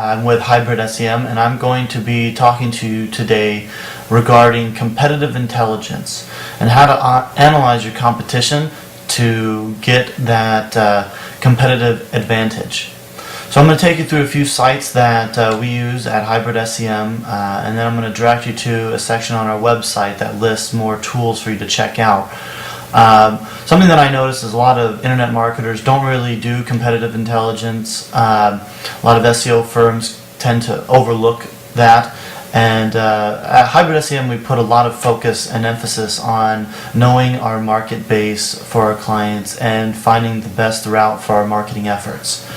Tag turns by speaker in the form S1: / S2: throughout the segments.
S1: I'm with Hybrid SEM, and I'm going to be talking to you today regarding competitive intelligence and how to analyze your competition to get that competitive advantage. So I'm going to take you through a few sites that we use at Hybrid SEM, and then I'm going to direct you to a section on our website that lists more tools for you to check out. Something that I notice is a lot of internet marketers don't really do competitive intelligence. A lot of SEO firms tend to overlook that. And at Hybrid SEM, we put a lot of focus and emphasis on knowing our market base for our clients and finding the best route for our marketing efforts.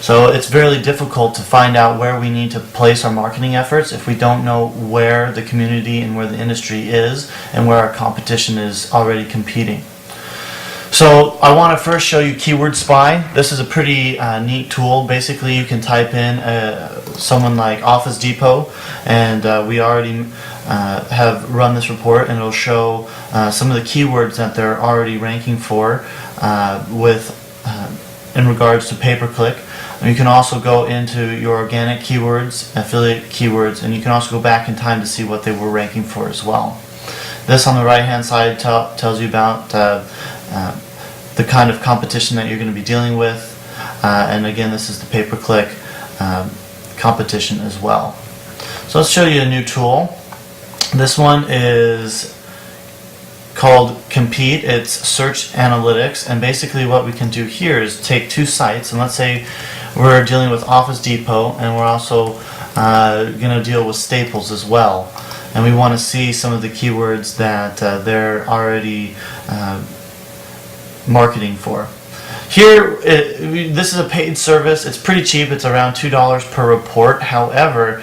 S1: So it's very difficult to find out where we need to place our marketing efforts if we don't know where the community and where the industry is and where our competition is already competing. So I want to first show you Keyword Spy. This is a pretty neat tool. Basically, you can type in someone like Office Depot, and we already have run this report, and it'll show some of the keywords that they're already ranking for in regards to pay-per-click. And you can also go into your organic keywords, affiliate keywords, and you can also go back in time to see what they were ranking for as well. This on the right hand side tells you about the kind of competition that you're going to be dealing with, and again, this is the pay-per-click competition as well. So let's show you a new tool. This one is called Compete. It's search analytics, and basically what we can do here is take two sites, and let's say we're dealing with Office Depot, and we're also going to deal with Staples as well, and we want to see some of the keywords that they're already marketing for. Here, this is a paid service. It's pretty cheap. It's around $2 per report. However,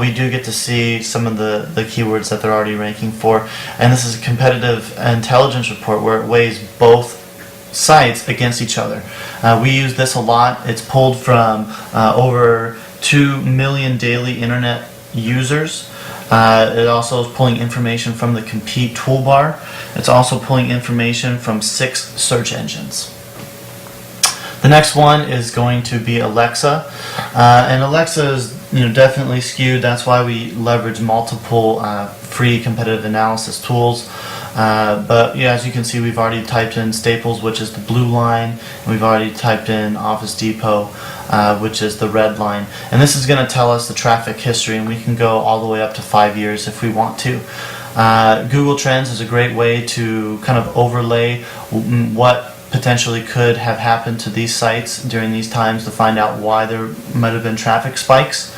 S1: we do get to see some of the keywords that they're already ranking for. And this is a competitive intelligence report where it weighs both sites against each other. We use this a lot. It's pulled from over 2 million daily internet users. It also is pulling information from the Compete toolbar. It's also pulling information from 6 search engines. The next one is going to be Alexa, and Alexa is definitely skewed. That's why we leverage multiple free competitive analysis tools. But yeah, as you can see, we've already typed in Staples, which is the blue line, and we've already typed in Office Depot, which is the red line. And this is going to tell us the traffic history, and we can go all the way up to 5 years if we want to. Google Trends is a great way to kind of overlay what potentially could have happened to these sites during these times to find out why there might have been traffic spikes.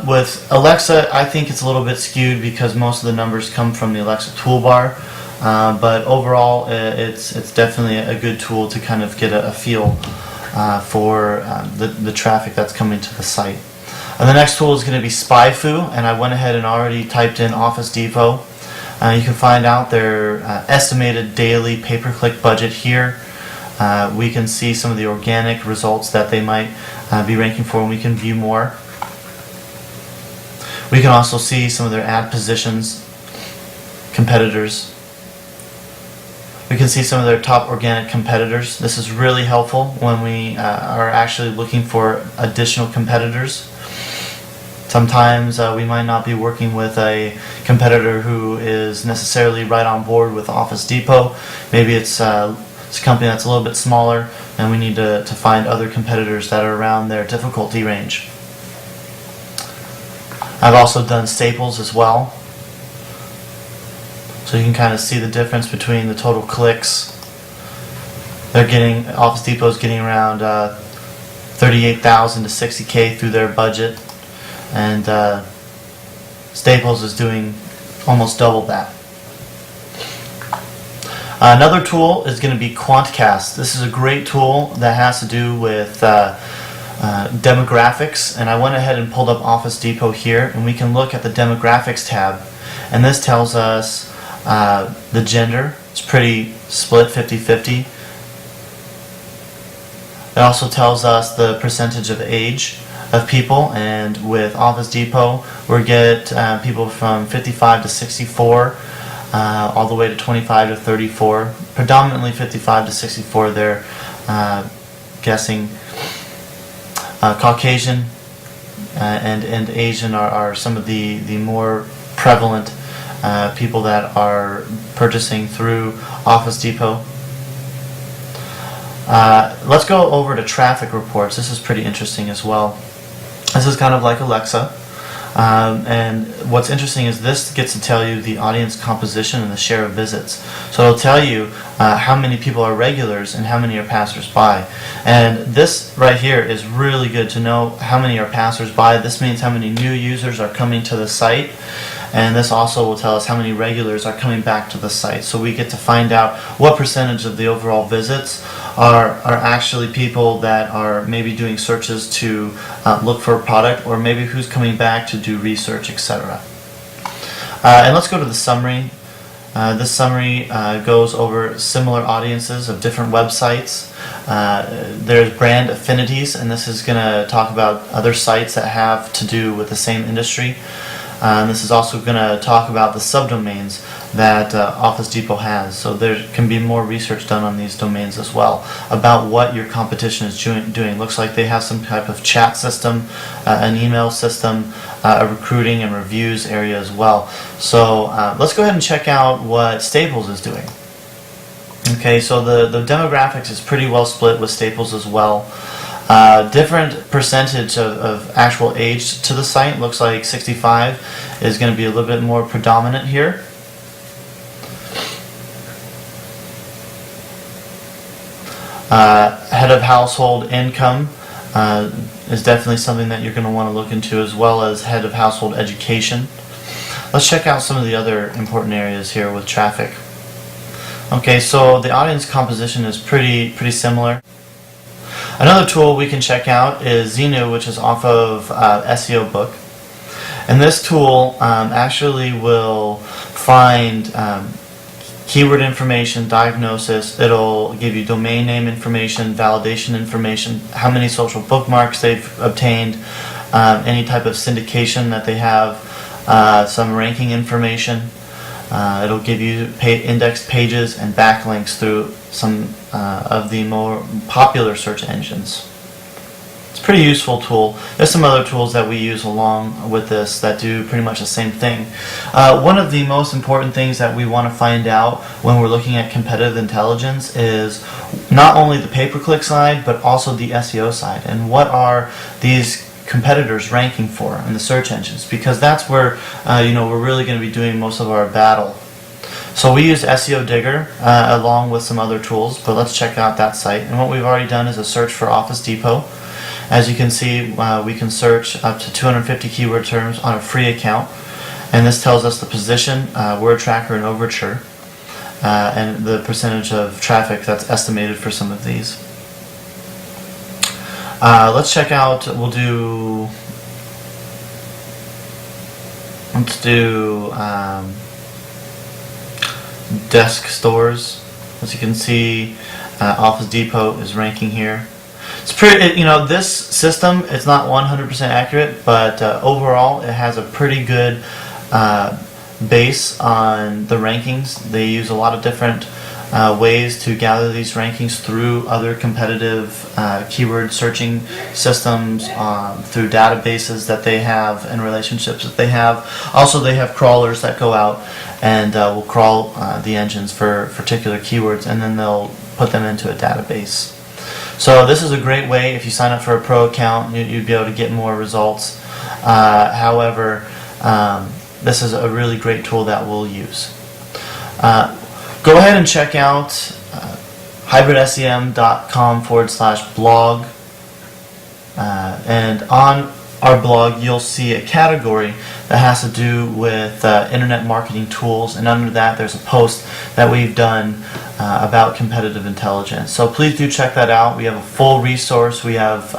S1: With Alexa, I think it's a little bit skewed because most of the numbers come from the Alexa toolbar, but overall it's definitely a good tool to kind of get a feel for the traffic that's coming to the site. And the next tool is going to be SpyFu, and I went ahead and already typed in Office Depot. You can find out their estimated daily pay-per-click budget here. We can see some of the organic results that they might be ranking for, and we can view more. We can also see some of their ad positions, competitors. We can see some of their top organic competitors. This is really helpful when we are actually looking for additional competitors. Sometimes we might not be working with a competitor who is necessarily right on board with Office Depot. Maybe it's a company that's a little bit smaller, and we need to find other competitors that are around their difficulty range. I've also done Staples as well. So you can kind of see the difference between the total clicks. Office Depot is getting around 38,000 to 60K through their budget. And Staples is doing almost double that. Another tool is going to be Quantcast. This is a great tool that has to do with demographics, and I went ahead and pulled up Office Depot here, and we can look at the demographics tab, and this tells us the gender. It's pretty split, 50-50. It also tells us the percentage of age of people, and with Office Depot we get people from 55 to 64 all the way to 25 to 34, predominantly 55 to 64 they're guessing. Caucasian and Asian are some of the more prevalent people that are purchasing through Office Depot. Let's go over to traffic reports. This is pretty interesting as well. This is kind of like Alexa. And what's interesting is this gets to tell you the audience composition and the share of visits. So it'll tell you how many people are regulars and how many are passers-by. And this right here is really good to know how many are passers-by. This means how many new users are coming to the site. And this also will tell us how many regulars are coming back to the site. So we get to find out what percentage of the overall visits are actually people that are maybe doing searches to look for a product, or maybe who's coming back to do research, etc. And let's go to the summary. This summary goes over similar audiences of different websites. There's brand affinities, and this is going to talk about other sites that have to do with the same industry. And this is also going to talk about the subdomains that Office Depot has. So there can be more research done on these domains as well about what your competition is doing. Looks like they have some type of chat system, an email system, a recruiting and reviews area as well. So let's go ahead and check out what Staples is doing. Okay, so the demographics is pretty well split with Staples as well. Different percentage of actual age to the site. Looks like 65 is going to be a little bit more predominant here. Head of household income is definitely something that you're going to want to look into, as well as head of household education. Let's check out some of the other important areas here with traffic. Okay, so the audience composition is pretty similar. Another tool we can check out is Xenu, which is off of SEO Book. And this tool actually will find keyword information, diagnosis. It'll give you domain name information, validation information, how many social bookmarks they've obtained, any type of syndication that they have, some ranking information. It'll give you indexed pages and backlinks through some of the more popular search engines. It's a pretty useful tool. There's some other tools that we use along with this that do pretty much the same thing. One of the most important things that we want to find out when we're looking at competitive intelligence is not only the pay-per-click side, but also the SEO side. And what are these competitors ranking for in the search engines, because that's where we're really going to be doing most of our battle. So we use SEO Digger along with some other tools, but let's check out that site. And what we've already done is a search for Office Depot. As you can see, we can search up to 250 keyword terms on a free account, and this tells us the position, word tracker, and overture, and the percentage of traffic that's estimated for some of these. Let's check out, let's do desk stores. As you can see, Office Depot is ranking here. It's pretty, this system, it's not 100% accurate, but overall it has a pretty good base on the rankings. They use a lot of different ways to gather these rankings through other competitive keyword searching systems, through databases that they have and relationships that they have. Also, they have crawlers that go out and will crawl the engines for particular keywords, and then they'll put them into a database. So this is a great way. If you sign up for a pro account, you'd be able to get more results. However, this is a really great tool that we'll use. Go ahead and check out hybridsem.com/blog, and on our blog you'll see a category that has to do with internet marketing tools, and under that there's a post that we've done about competitive intelligence. So please do check that out. We have a full resource. We have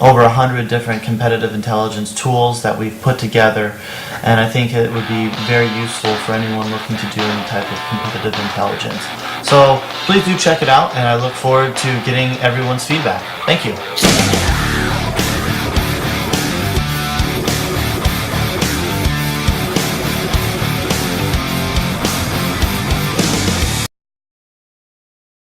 S1: over 100 different competitive intelligence tools that we've put together, and I think it would be very useful for anyone looking to do any type of competitive intelligence. So please do check it out, and I look forward to getting everyone's feedback. Thank you.